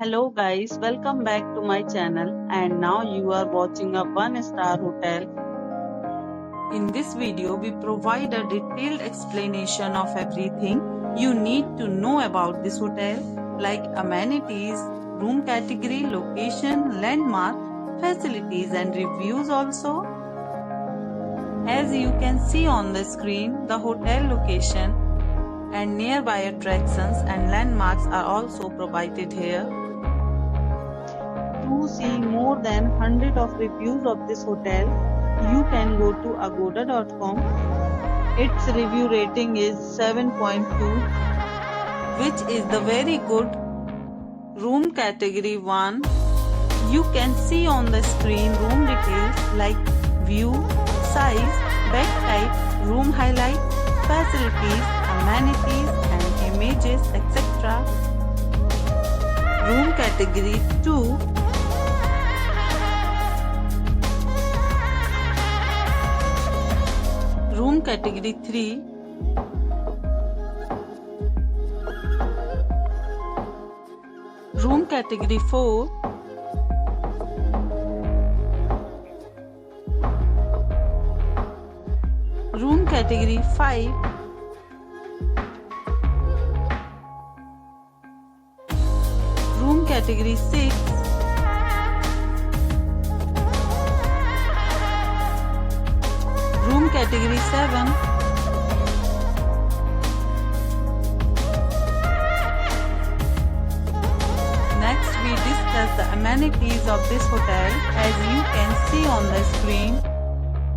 Hello guys, welcome back to my channel and now you are watching a 1-star hotel. In this video, we provide a detailed explanation of everything you need to know about this hotel like amenities, room category, location, landmark, facilities and reviews also. As you can see on the screen, the hotel location and nearby attractions and landmarks are also provided here. To see more than 100 of reviews of this hotel, you can go to agoda.com. Its review rating is 7.2, which is the very good. Room category 1. You can see on the screen room details like view, size, bed type, room highlight, facilities, amenities and images, etc. Room category 2. Room category 3. Room category 4. Room category 5. Room category 6. Room category 7. Next we discuss the amenities of this hotel as you can see on the screen.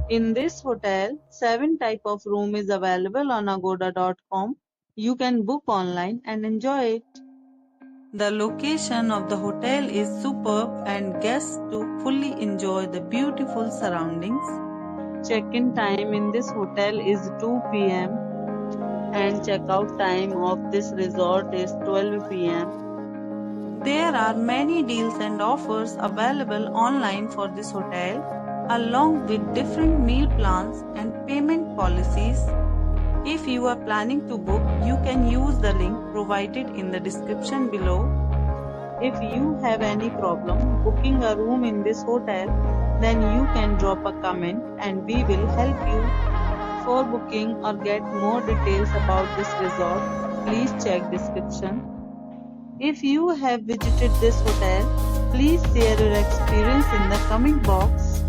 In this hotel, 7 type of room is available on agoda.com. You can book online and enjoy it. The location of the hotel is superb and guests to fully enjoy the beautiful surroundings. Check-in time in this hotel is 2 p.m. and check-out time of this resort is 12 p.m. There are many deals and offers available online for this hotel, along with different meal plans and payment policies. If you are planning to book, you can use the link provided in the description below. If you have any problem booking a room in this hotel, then you can drop a comment and we will help you. For booking or get more details about this resort, please check description. If you have visited this hotel, please share your experience in the comment box.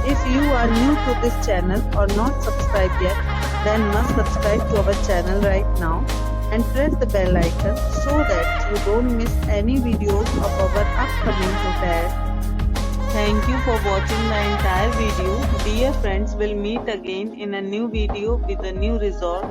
If you are new to this channel or not subscribed yet, then must subscribe to our channel right now and press the bell icon so that you don't miss any videos of our upcoming hotel. Thank you for watching the entire video. Dear friends, we'll meet again in a new video with a new resort.